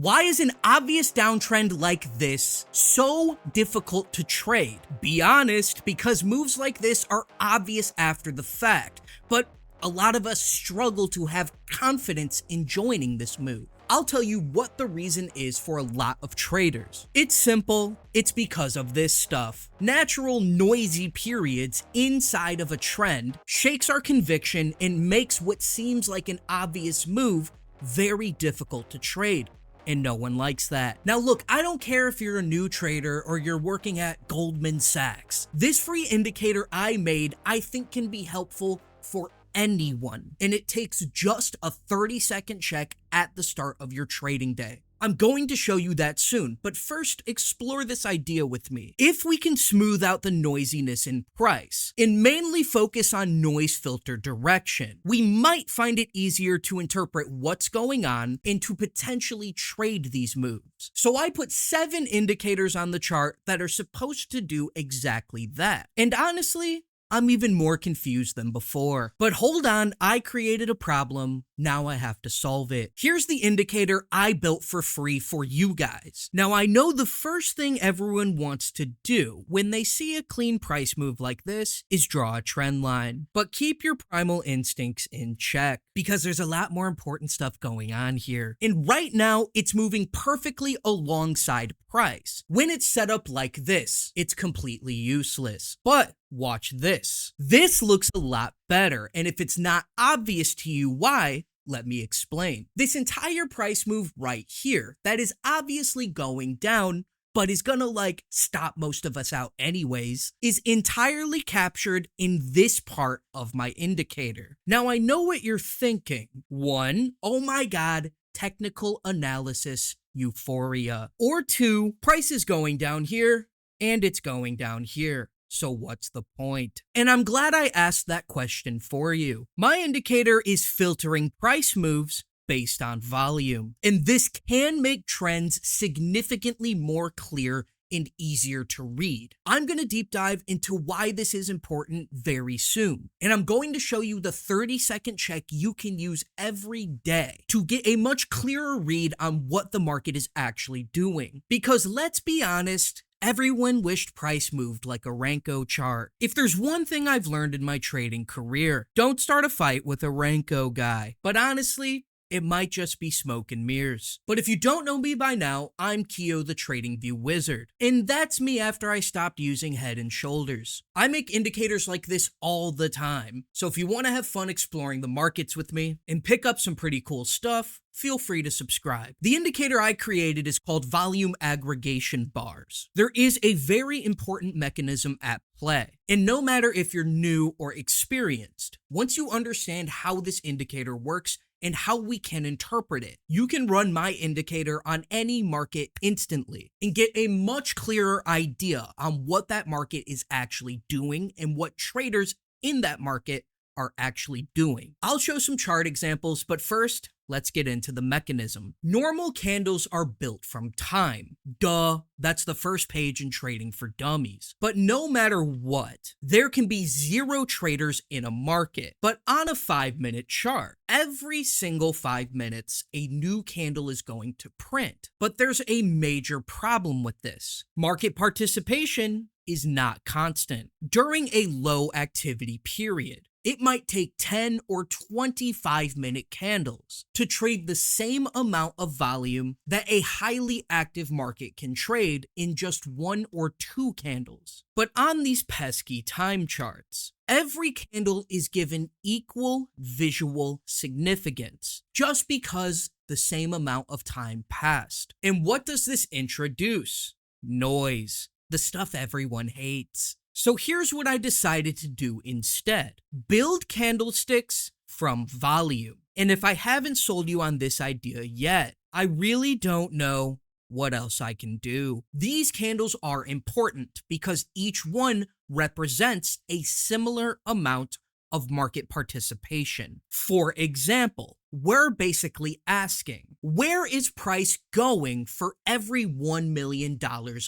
Why is an obvious downtrend like this so difficult to trade? Be honest, because moves like this are obvious after the fact, but a lot of us struggle to have confidence in joining this move. I'll tell you what the reason is for a lot of traders. It's simple. It's because of this stuff. Natural noisy periods inside of a trend shakes our conviction and makes what seems like an obvious move very difficult to trade. And no one likes that. Now look, I don't care if you're a new trader or you're working at Goldman Sachs. This free indicator I made, I think can be helpful for anyone. And it takes just a 30-second check at the start of your trading day. I'm going to show you that soon, but first explore this idea with me. If we can smooth out the noisiness in price and mainly focus on noise filter direction, we might find it easier to interpret what's going on and to potentially trade these moves. So I put 7 indicators on the chart that are supposed to do exactly that. And honestly, I'm even more confused than before. But hold on, I created a problem. Now I have to solve it. Here's the indicator I built for free for you guys. Now I know the first thing everyone wants to do when they see a clean price move like this is draw a trend line. But keep your primal instincts in check because there's a lot more important stuff going on here. And right now it's moving perfectly alongside price. When it's set up like this, it's completely useless. But watch this. This looks a lot better, and if it's not obvious to you why, let me explain. This entire price move right here, that is obviously going down, but is gonna stop most of us out anyways, is entirely captured in this part of my indicator. Now I know what you're thinking. 1, oh my god, technical analysis euphoria. Or 2, price is going down here, and it's going down here. So what's the point? And I'm glad I asked that question for you. My indicator is filtering price moves based on volume, and this can make trends significantly more clear and easier to read. I'm going to deep dive into why this is important very soon, and I'm going to show you the 30-second check you can use every day to get a much clearer read on what the market is actually doing. Because let's be honest, everyone wished price moved like a Renko chart. If there's one thing I've learned in my trading career, don't start a fight with a Renko guy. But honestly, it might just be smoke and mirrors. But if you don't know me by now, I'm Keo the TradingView Wizard. And that's me after I stopped using Head and Shoulders. I make indicators like this all the time. So if you want to have fun exploring the markets with me and pick up some pretty cool stuff, feel free to subscribe. The indicator I created is called Volume Aggregation Bars. There is a very important mechanism at play. And no matter if you're new or experienced, once you understand how this indicator works and how we can interpret it, you can run my indicator on any market instantly and get a much clearer idea on what that market is actually doing and what traders in that market are actually doing. I'll show some chart examples, but first, let's get into the mechanism. Normal candles are built from time. Duh, that's the first page in Trading for Dummies. But no matter what, there can be 0 traders in a market. But on a 5-minute chart, every single 5 minutes, a new candle is going to print. But there's a major problem with this. Market participation is not constant. During a low activity period, it might take 10 or 25-minute candles to trade the same amount of volume that a highly active market can trade in just 1 or 2 candles. But on these pesky time charts, every candle is given equal visual significance just because the same amount of time passed. And what does this introduce? Noise, the stuff everyone hates. So here's what I decided to do instead. Build candlesticks from volume. And if I haven't sold you on this idea yet, I really don't know what else I can do. These candles are important because each one represents a similar amount of market participation. For example, we're basically asking, where is price going for every $1 million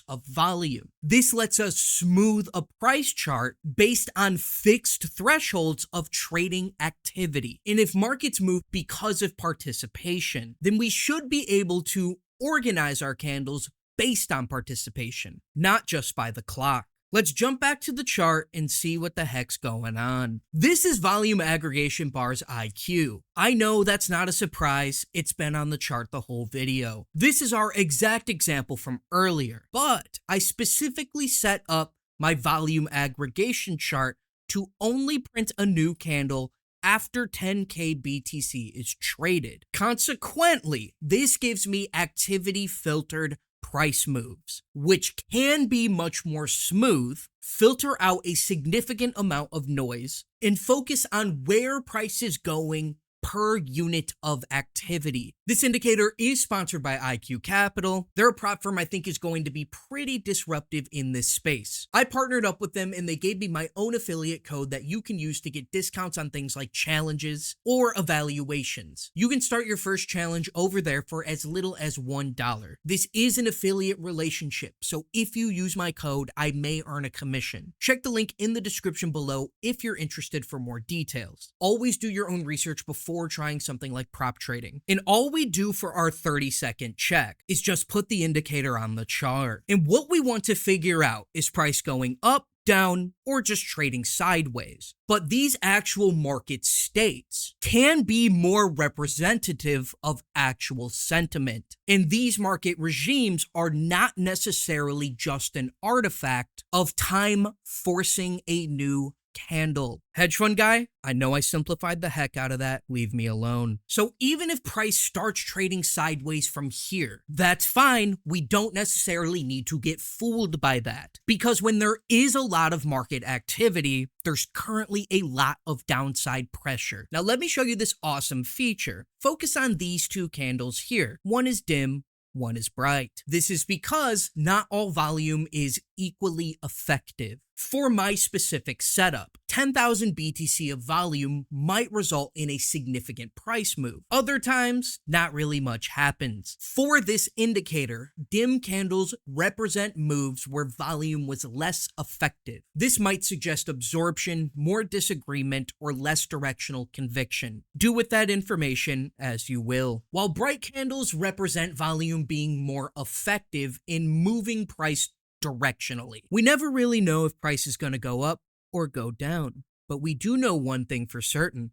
of volume? This lets us smooth a price chart based on fixed thresholds of trading activity. And if markets move because of participation, then we should be able to organize our candles based on participation, not just by the clock. Let's jump back to the chart and see what the heck's going on. This is Volume Aggregation Bars IQ. I know that's not a surprise, it's been on the chart the whole video. This is our exact example from earlier, but I specifically set up my volume aggregation chart to only print a new candle after 10K BTC is traded. Consequently, this gives me activity filtered price moves, which can be much more smooth, filter out a significant amount of noise, and focus on where price is going per unit of activity. This indicator is sponsored by IQ Capital. Their prop firm I think is going to be pretty disruptive in this space. I partnered up with them and they gave me my own affiliate code that you can use to get discounts on things like challenges or evaluations. You can start your first challenge over there for as little as $1. This is an affiliate relationship, so if you use my code, I may earn a commission. Check the link in the description below if you're interested for more details. Always do your own research before trying something like prop trading. And all we do for our 30-second check is just put the indicator on the chart. And what we want to figure out is price going up, down, or just trading sideways. But these actual market states can be more representative of actual sentiment. And these market regimes are not necessarily just an artifact of time forcing a new candle. Hedge fund guy, I know I simplified the heck out of that. Leave me alone. So even if price starts trading sideways from here, that's fine. We don't necessarily need to get fooled by that, because when there is a lot of market activity, there's currently a lot of downside pressure. Now let me show you this awesome feature. Focus on these two candles here. One is dim, one is bright. This is because not all volume is equally effective. For my specific setup, 10,000 BTC of volume might result in a significant price move. Other times, not really much happens. For this indicator, dim candles represent moves where volume was less effective. This might suggest absorption, more disagreement, or less directional conviction. Do with that information as you will. While bright candles represent volume being more effective in moving price directionally. We never really know if price is going to go up or go down, but we do know one thing for certain.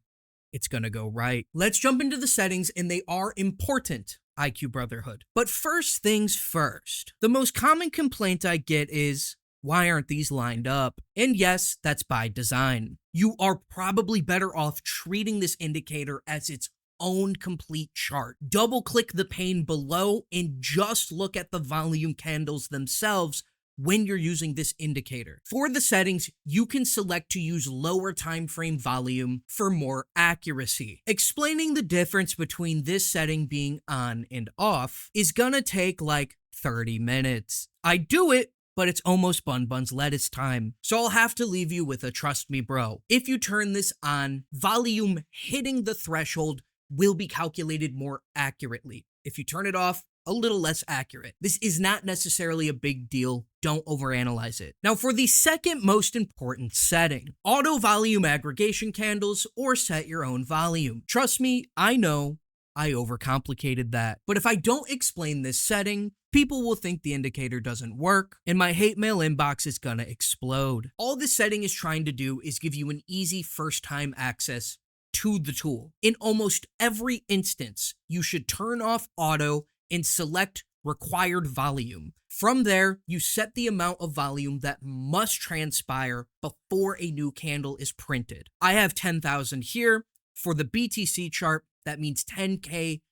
It's going to go right. Let's jump into the settings, and they are important, IQ Brotherhood. But first things first, the most common complaint I get is, why aren't these lined up? And yes, that's by design. You are probably better off treating this indicator as its own complete chart. Double click the pane below and just look at the volume candles themselves when you're using this indicator. For the settings, you can select to use lower time frame volume for more accuracy. Explaining the difference between this setting being on and off is gonna take like 30 minutes. I do it, but it's almost Bun's lettuce time. So I'll have to leave you with a trust me bro. If you turn this on, volume hitting the threshold will be calculated more accurately. If you turn it off, a little less accurate. This is not necessarily a big deal. Don't overanalyze it. Now for the second most important setting, auto volume aggregation candles or set your own volume. Trust me, I know I overcomplicated that. But if I don't explain this setting, people will think the indicator doesn't work and my hate mail inbox is gonna explode. All this setting is trying to do is give you an easy first time access to the tool. In almost every instance, you should turn off auto and select required volume. From there, you set the amount of volume that must transpire before a new candle is printed. I have 10,000 here. For the BTC chart, that means 10K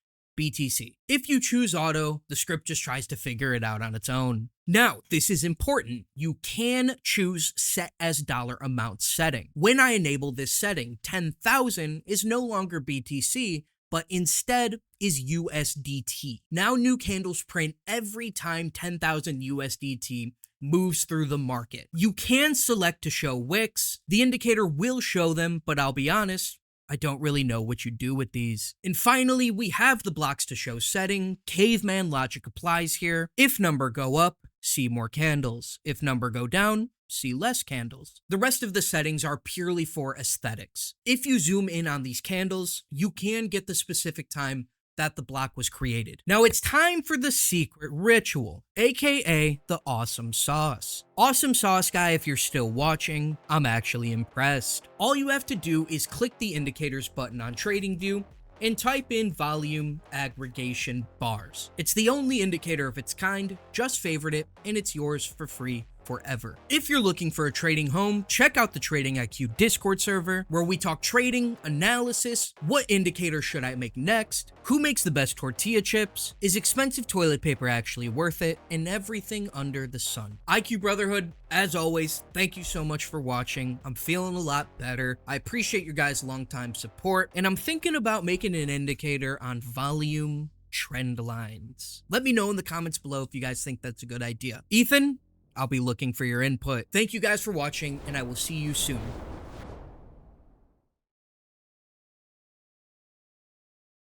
BTC. If you choose auto, the script just tries to figure it out on its own. Now, this is important. You can choose set as dollar amount setting. When I enable this setting, 10,000 is no longer BTC, but instead is USDT. Now new candles print every time 10,000 USDT moves through the market. You can select to show wicks. The indicator will show them, but I'll be honest, I don't really know what you do with these. And finally, we have the blocks to show setting. Caveman logic applies here. If number go up, see more candles. If number go down, see less candles. The rest of the settings are purely for aesthetics. If you zoom in on these candles, you can get the specific time that the block was created. Now it's time for the secret ritual, aka the awesome sauce. Awesome sauce guy, if you're still watching, I'm actually impressed. All you have to do is click the indicators button on TradingView and type in Volume Aggregation Bars. It's the only indicator of its kind, just favorite it, and it's yours for free forever. If you're looking for a trading home, check out the Trading IQ Discord server, where we talk trading, analysis, what indicator should I make next, who makes the best tortilla chips, is expensive toilet paper actually worth it, and everything under the sun. IQ Brotherhood, as always, thank you so much for watching. I'm feeling a lot better. I appreciate your guys' long-time support, and I'm thinking about making an indicator on volume trend lines. Let me know in the comments below if you guys think that's a good idea. Ethan, I'll be looking for your input. Thank you guys for watching, and I will see you soon.